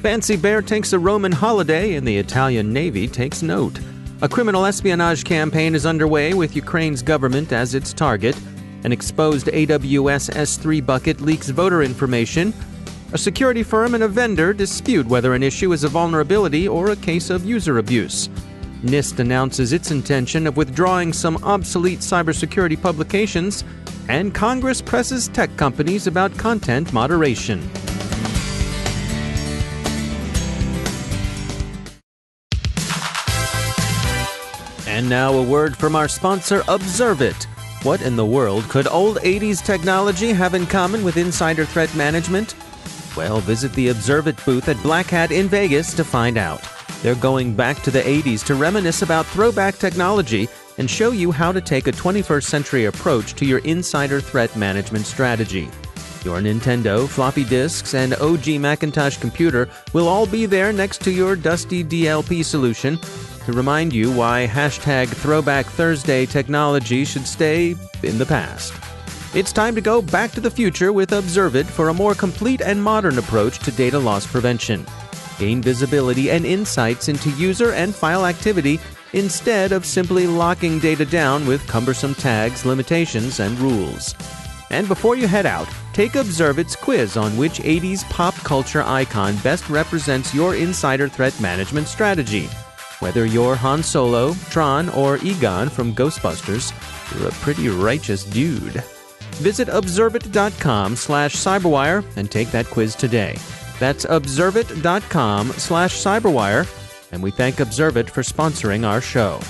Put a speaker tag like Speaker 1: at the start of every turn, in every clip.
Speaker 1: Fancy Bear takes a Roman holiday and the Italian Navy takes note. A criminal espionage campaign is underway with Ukraine's government as its target. An exposed AWS S3 bucket leaks voter information. A security firm and a vendor dispute whether an issue is a vulnerability or a case of user abuse. NIST announces its intention of withdrawing some obsolete cybersecurity publications, and Congress presses tech companies about content moderation. And now a word from our sponsor, Observe It. What in the world could old 80s technology have in common with insider threat management? Well, visit the Observe It booth at Black Hat in Vegas to find out. They're going back to the 80s to reminisce about throwback technology and show you how to take a 21st century approach to your insider threat management strategy. Your Nintendo, floppy disks, and OG Macintosh computer will all be there next to your dusty DLP solution to remind you why #Throwback Thursday technology should stay in the past. It's time to go back to the future with Observe It for a more complete and modern approach to data loss prevention. Gain visibility and insights into user and file activity instead of simply locking data down with cumbersome tags, limitations, and rules. And before you head out, take Observe It's quiz on which 80s pop culture icon best represents your insider threat management strategy. Whether you're Han Solo, Tron, or Egon from Ghostbusters, you're a pretty righteous dude. Visit observeit.com/cyberwire and take that quiz today. That's observeit.com/cyberwire, and we thank Observe It for sponsoring our show.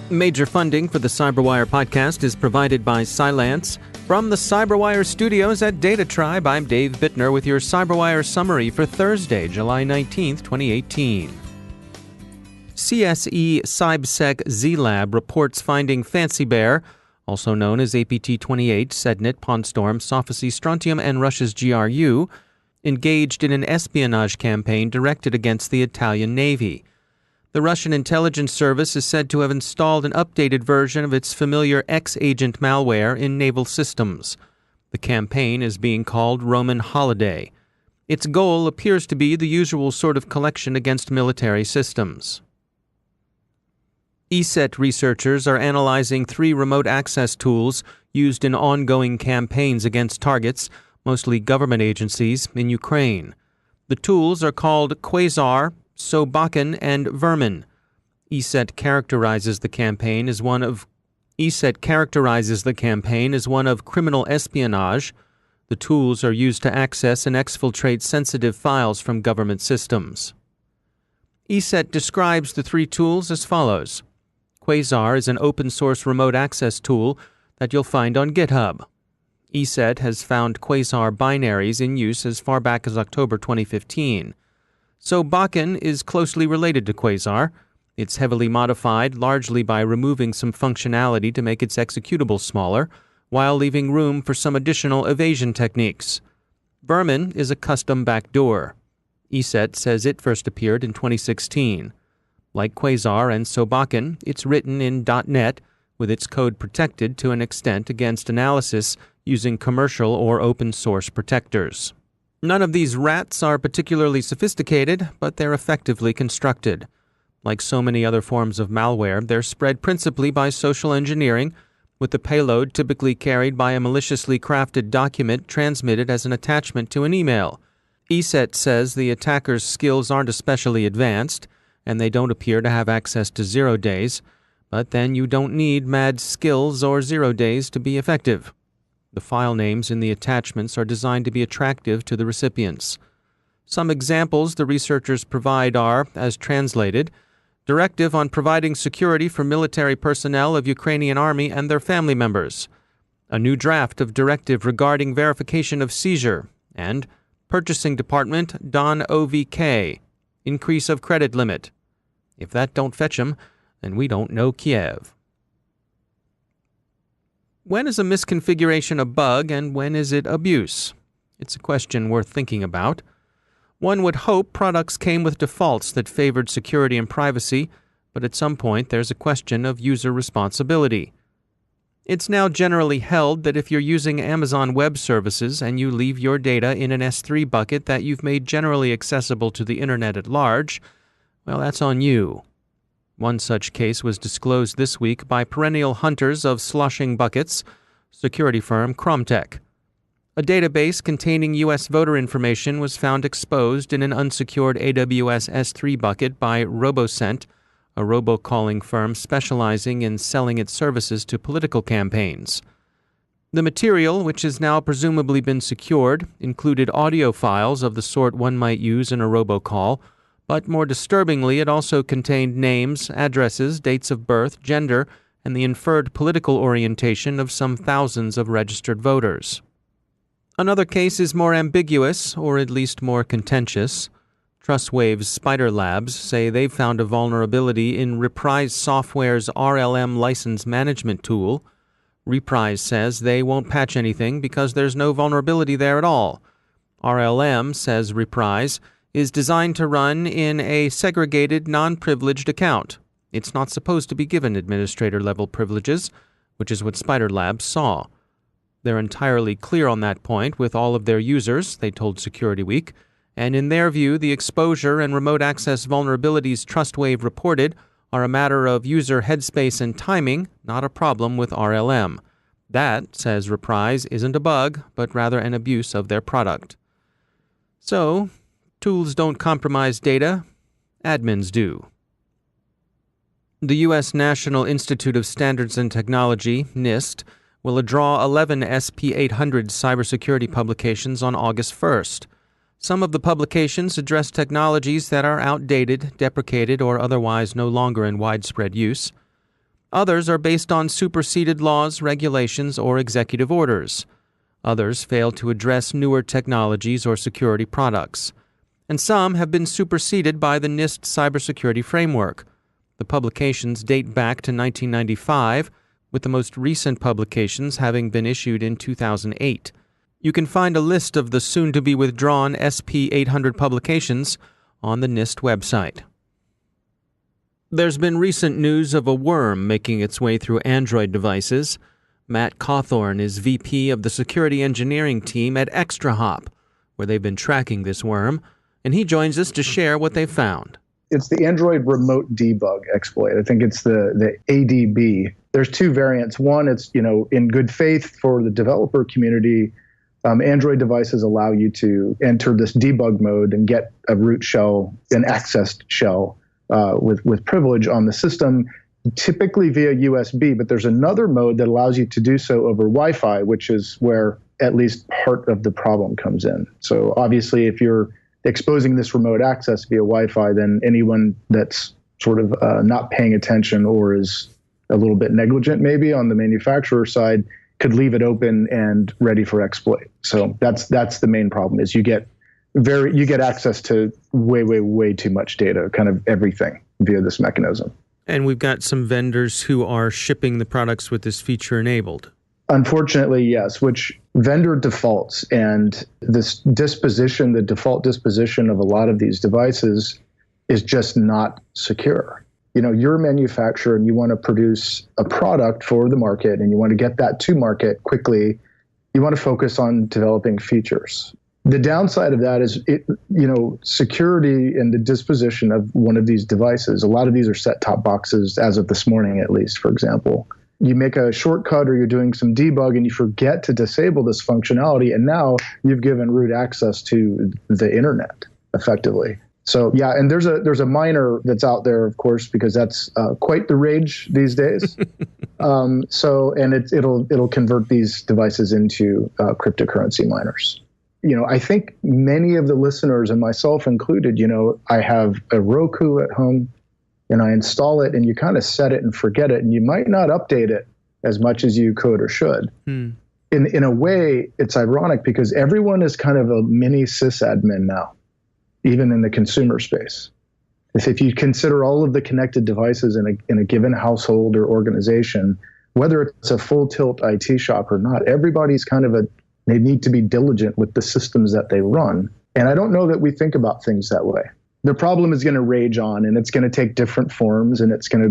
Speaker 1: Major funding for the CyberWire podcast is provided by Cylance. From the CyberWire studios at Data Tribe, I'm Dave Bittner with your CyberWire summary for Thursday, July 19th, 2018. CSE CybSec Z-Lab reports finding Fancy Bear, also known as APT-28, Sednet, Pawnstorm, Sophisy, Strontium, and Russia's GRU, engaged in an espionage campaign directed against the Italian Navy. The Russian intelligence service is said to have installed an updated version of its familiar X-Agent malware in naval systems. The campaign is being called Roman Holiday. Its goal appears to be the usual sort of collection against military systems. ESET researchers are analyzing 3 remote access tools used in ongoing campaigns against targets, mostly government agencies, in Ukraine. The tools are called Quasar, Sobakin, and Vermin. ESET characterizes the campaign as one of criminal espionage. The tools are used to access and exfiltrate sensitive files from government systems. ESET describes the 3 tools as follows. Quasar is an open-source remote access tool that you'll find on GitHub. ESET has found Quasar binaries in use as far back as October 2015. Sobakin is closely related to Quasar. It's heavily modified, largely by removing some functionality to make its executable smaller, while leaving room for some additional evasion techniques. Vermin is a custom backdoor. ESET says it first appeared in 2016. Like Quasar and Sobakin, it's written in .NET, with its code protected to an extent against analysis using commercial or open-source protectors. None of these rats are particularly sophisticated, but they're effectively constructed. Like so many other forms of malware, they're spread principally by social engineering, with the payload typically carried by a maliciously crafted document transmitted as an attachment to an email. ESET says the attacker's skills aren't especially advanced, and they don't appear to have access to 0 days, but then you don't need mad skills or 0 days to be effective. The file names in the attachments are designed to be attractive to the recipients. Some examples the researchers provide are, as translated, Directive on providing security for military personnel of Ukrainian Army and their family members, a new draft of directive regarding verification of seizure, and Purchasing Department Don OVK, increase of credit limit. If that don't fetch 'em, then we don't know Kiev. When is a misconfiguration a bug and when is it abuse? It's a question worth thinking about. One would hope products came with defaults that favored security and privacy, but at some point there's a question of user responsibility. It's now generally held that if you're using Amazon Web Services and you leave your data in an S3 bucket that you've made generally accessible to the Internet at large, well, that's on you. One such case was disclosed this week by perennial hunters of sloshing buckets, security firm Cromtech. A database containing U.S. voter information was found exposed in an unsecured AWS S3 bucket by RoboCent, a robocalling firm specializing in selling its services to political campaigns. The material, which has now presumably been secured, included audio files of the sort one might use in a robocall, but more disturbingly, it also contained names, addresses, dates of birth, gender, and the inferred political orientation of some thousands of registered voters. Another case is more ambiguous, or at least more contentious. Trustwave's Spider Labs say they've found a vulnerability in Reprise Software's RLM license management tool. Reprise says they won't patch anything because there's no vulnerability there at all. RLM, says Reprise, is designed to run in a segregated, non-privileged account. It's not supposed to be given administrator-level privileges, which is what Spider Labs saw. They're entirely clear on that point with all of their users, they told Security Week, and in their view, the exposure and remote access vulnerabilities Trustwave reported are a matter of user headspace and timing, not a problem with RLM. That, says Reprise, isn't a bug, but rather an abuse of their product. So, tools don't compromise data, admins do. The U.S. National Institute of Standards and Technology, NIST, will draw 11 SP800 cybersecurity publications on August 1st. Some of the publications address technologies that are outdated, deprecated, or otherwise no longer in widespread use. Others are based on superseded laws, regulations, or executive orders. Others fail to address newer technologies or security products. And some have been superseded by the NIST cybersecurity framework. The publications date back to 1995, with the most recent publications having been issued in 2008. You can find a list of the soon-to-be-withdrawn SP800 publications on the NIST website. There's been recent news of a worm making its way through Android devices. Matt Cauthorn is VP of the security engineering team at ExtraHop, where they've been tracking this worm, and he joins us to share what they found.
Speaker 2: It's the Android remote debug exploit. I think it's the ADB. There's two variants. One, it's, in good faith for the developer community. Android devices allow you to enter this debug mode and get a root shell, an accessed shell with privilege on the system, typically via USB. But there's another mode that allows you to do so over Wi-Fi, which is where at least part of the problem comes in. So obviously, if you're exposing this remote access via Wi-Fi, then anyone that's sort of not paying attention or is a little bit negligent maybe on the manufacturer side could leave it open and ready for exploit. So that's the main problem, is you get access to way too much data, kind of everything via this mechanism.
Speaker 1: And we've got some vendors who are shipping the products with this feature enabled.
Speaker 2: Unfortunately, yes, which vendor defaults and this disposition, the default disposition of a lot of these devices is just not secure. You're a manufacturer and you want to produce a product for the market and you want to get that to market quickly. You want to focus on developing features. The downside of that is, security and the disposition of one of these devices. A lot of these are set-top boxes as of this morning, at least, for example. You make a shortcut or you're doing some debug and you forget to disable this functionality, and now you've given root access to the internet, effectively. So yeah, and there's a miner that's out there, of course, because that's quite the rage these days. And it'll convert these devices into cryptocurrency miners. I think many of the listeners, and myself included, I have a Roku at home, and I install it, and you kind of set it and forget it, and you might not update it as much as you could or should. In a way, it's ironic because everyone is kind of a mini sysadmin now, even in the consumer space. If you consider all of the connected devices in a given household or organization, whether it's a full tilt IT shop or not, everybody's kind of they need to be diligent with the systems that they run. And I don't know that we think about things that way. The problem is going to rage on, and it's going to take different forms, and it's going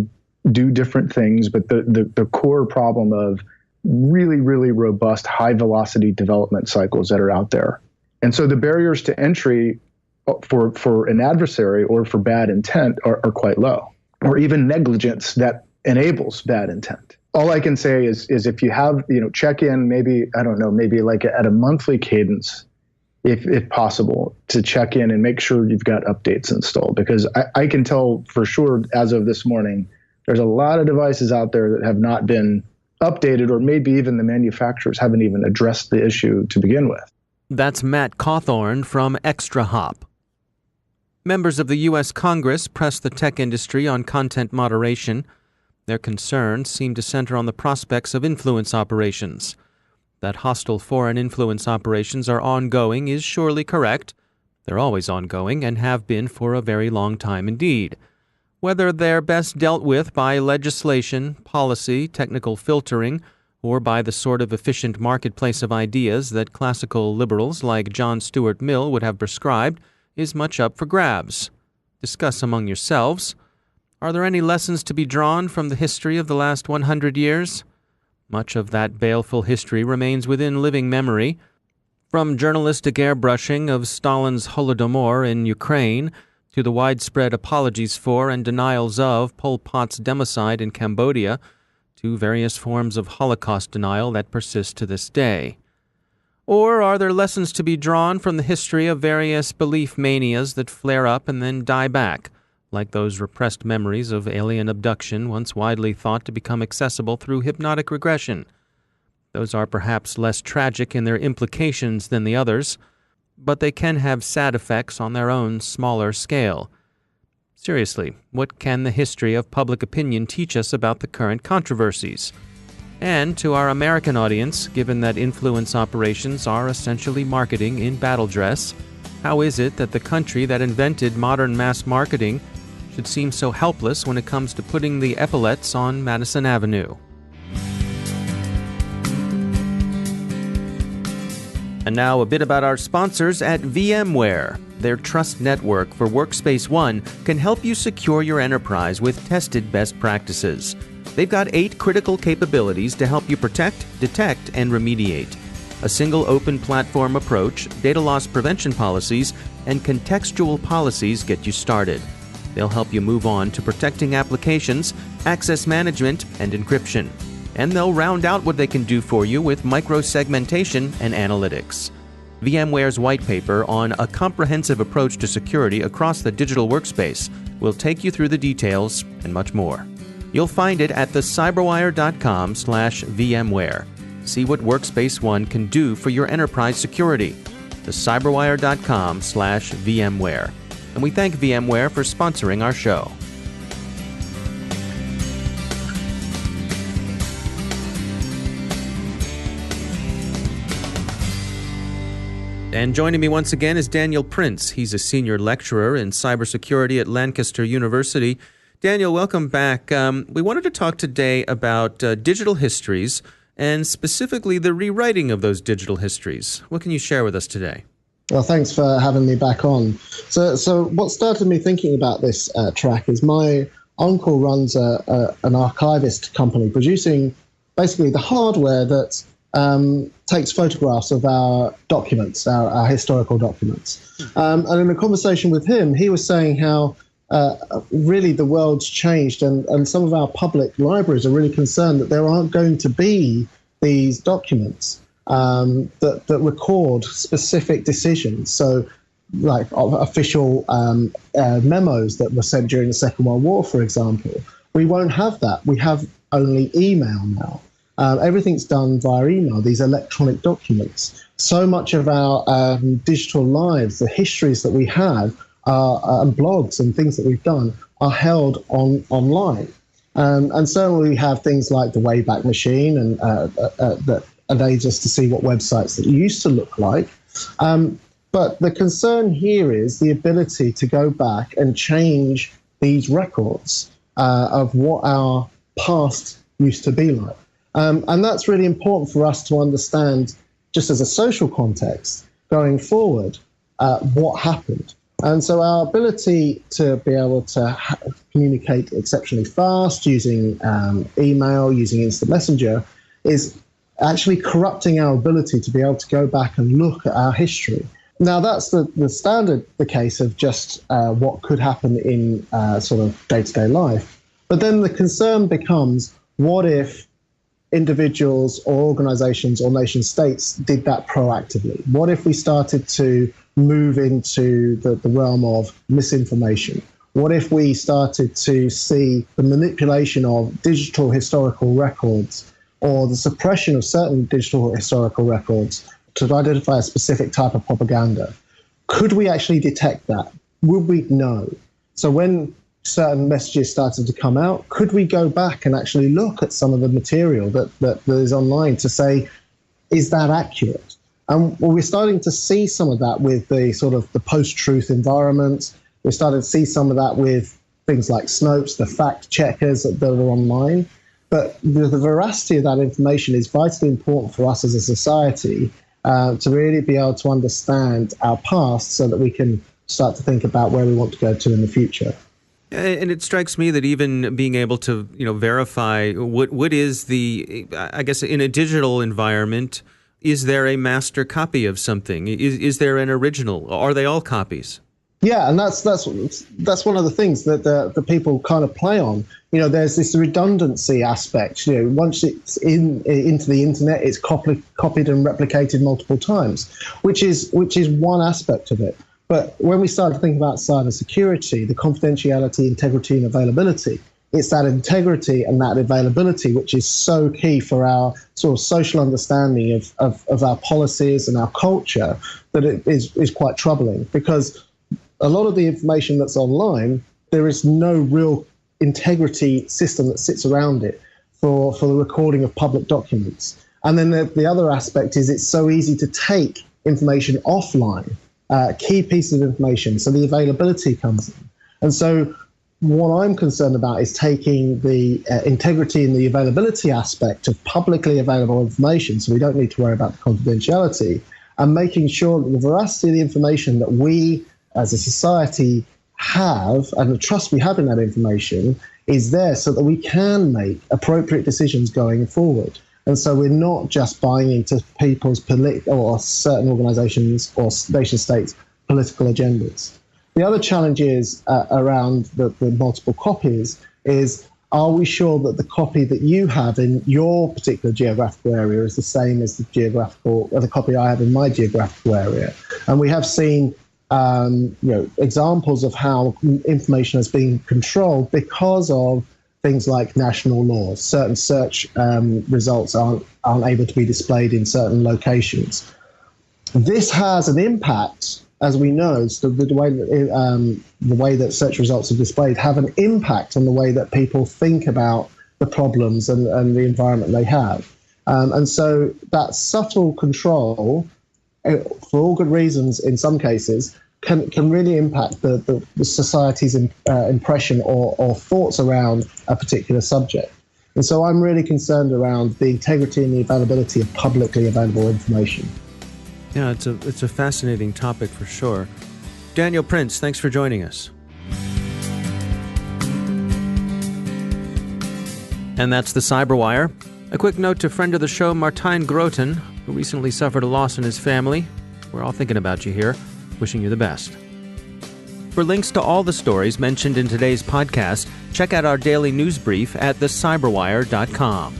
Speaker 2: to do different things. But the core problem of really, really robust, high velocity development cycles that are out there. And so the barriers to entry for an adversary or for bad intent are quite low, or even negligence that enables bad intent. All I can say is if you have, check in, maybe like at a monthly cadence, if possible, to check in and make sure you've got updates installed, because I can tell for sure as of this morning, there's a lot of devices out there that have not been updated, or maybe even the manufacturers haven't even addressed the issue to begin with.
Speaker 1: That's Matt Cauthorn from ExtraHop. Members of the U.S. Congress pressed the tech industry on content moderation. Their concerns seem to center on the prospects of influence operations. That hostile foreign influence operations are ongoing is surely correct. They're always ongoing and have been for a very long time indeed. Whether they're best dealt with by legislation, policy, technical filtering, or by the sort of efficient marketplace of ideas that classical liberals like John Stuart Mill would have prescribed, is much up for grabs. Discuss among yourselves. Are there any lessons to be drawn from the history of the last 100 years? Much of that baleful history remains within living memory. From journalistic airbrushing of Stalin's Holodomor in Ukraine to the widespread apologies for and denials of Pol Pot's democide in Cambodia, to various forms of Holocaust denial that persist to this day. Or are there lessons to be drawn from the history of various belief manias that flare up and then die back, like those repressed memories of alien abduction once widely thought to become accessible through hypnotic regression? Those are perhaps less tragic in their implications than the others, but they can have sad effects on their own smaller scale. Seriously, what can the history of public opinion teach us about the current controversies? And to our American audience, given that influence operations are essentially marketing in battle dress, how is it that the country that invented modern mass marketing should seem so helpless when it comes to putting the epaulets on Madison Avenue? And now a bit about our sponsors at VMware. Their trust network for Workspace ONE can help you secure your enterprise with tested best practices. They've got 8 critical capabilities to help you protect, detect, and remediate. A single open platform approach, data loss prevention policies, and contextual policies get you started. They'll help you move on to protecting applications, access management, and encryption. And they'll round out what they can do for you with micro-segmentation and analytics. VMware's white paper on a comprehensive approach to security across the digital workspace will take you through the details and much more. You'll find it at the cyberwire.com/VMware. See what Workspace ONE can do for your enterprise security. The cyberwire.com/VMware. And we thank VMware for sponsoring our show. And joining me once again is Daniel Prince. He's a senior lecturer in cybersecurity at Lancaster University. Daniel, welcome back. We wanted to talk today about digital histories and specifically the rewriting of those digital histories. What can you share with us today?
Speaker 3: Well, thanks for having me back on. So what started me thinking about this track is my uncle runs an archivist company producing basically the hardware that takes photographs of our documents, our historical documents. And in a conversation with him, he was saying how really the world's changed and some of our public libraries are really concerned that there aren't going to be these documents that record specific decisions. So like official memos that were sent during the Second World War, for example. We won't have that. We have only email now. Everything's done via email, these electronic documents. So much of our digital lives, the histories that we have, and blogs and things that we've done are held online. And so we have things like the Wayback Machine and that allows us to see what websites that used to look like. But the concern here is the ability to go back and change these records of what our past used to be like. And that's really important for us to understand, just as a social context, going forward, what happened. And so our ability to be able to communicate exceptionally fast using email, using instant messenger, is actually corrupting our ability to be able to go back and look at our history. Now, that's the case of just what could happen in sort of day-to-day life. But then the concern becomes, what if individuals or organizations or nation states did that proactively? What if we started to move into the realm of misinformation? What if we started to see the manipulation of digital historical records or the suppression of certain digital historical records to identify a specific type of propaganda? Could we actually detect that? Would we know? So when certain messages started to come out, could we go back and actually look at some of the material that is online to say, is that accurate? And we're starting to see some of that with the sort of the post-truth environment. We're starting to see some of that with things like Snopes, the fact checkers that are online. But the veracity of that information is vitally important for us as a society to really be able to understand our past so that we can start to think about where we want to go to in the future.
Speaker 1: And it strikes me that even being able to, verify what is the, I guess, in a digital environment, is there a master copy of something? Is there an original? Are they all copies?
Speaker 3: Yeah, and that's one of the things that the people kind of play on. There's this redundancy aspect. Once it's into the internet, it's copied and replicated multiple times, which is one aspect of it. But when we start to think about cybersecurity, the confidentiality, integrity, and availability, it's that integrity and that availability which is so key for our sort of social understanding of our policies and our culture that it is quite troubling, because a lot of the information that's online, there is no real integrity system that sits around it for the recording of public documents. And then the other aspect is it's so easy to take information offline, key pieces of information, so the availability comes in. And so what I'm concerned about is taking the integrity and the availability aspect of publicly available information, so we don't need to worry about the confidentiality, and making sure that the veracity of the information that we as a society have and the trust we have in that information is there so that we can make appropriate decisions going forward. And so we're not just buying into people's or certain organizations or nation states' political agendas. The other challenge is around the multiple copies is, are we sure that the copy that you have in your particular geographical area is the same as the copy I have in my geographical area? And we have seen examples of how information has been controlled because of things like national laws. Certain search results aren't able to be displayed in certain locations. This has an impact, as we know. So the way that search results are displayed have an impact on the way that people think about the problems and the environment they have. And so that subtle control, for all good reasons in some cases, can really impact the society's impression or thoughts around a particular subject. And so I'm really concerned around the integrity and the availability of publicly available information.
Speaker 1: Yeah, it's a fascinating topic for sure. Daniel Prince, thanks for joining us. And that's the CyberWire. A quick note to friend of the show, Martijn Groten, who recently suffered a loss in his family. We're all thinking about you here. Wishing you the best. For links to all the stories mentioned in today's podcast, check out our daily news brief at thecyberwire.com.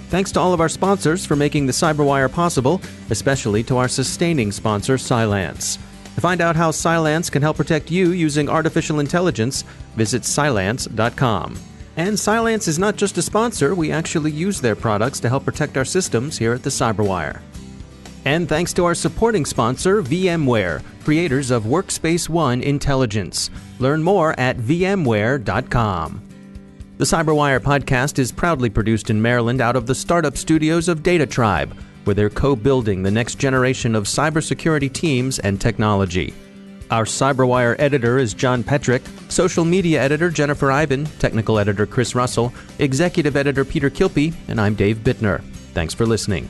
Speaker 1: Thanks to all of our sponsors for making the CyberWire possible, especially to our sustaining sponsor, Cylance. To find out how Cylance can help protect you using artificial intelligence, visit Cylance.com. And Cylance is not just a sponsor, we actually use their products to help protect our systems here at the CyberWire. And thanks to our supporting sponsor, VMware, creators of Workspace ONE Intelligence. Learn more at vmware.com. The CyberWire podcast is proudly produced in Maryland out of the startup studios of Data Tribe, where they're co-building the next generation of cybersecurity teams and technology. Our CyberWire editor is John Petrick, social media editor Jennifer Ivan, technical editor Chris Russell, executive editor Peter Kilpie, and I'm Dave Bittner. Thanks for listening.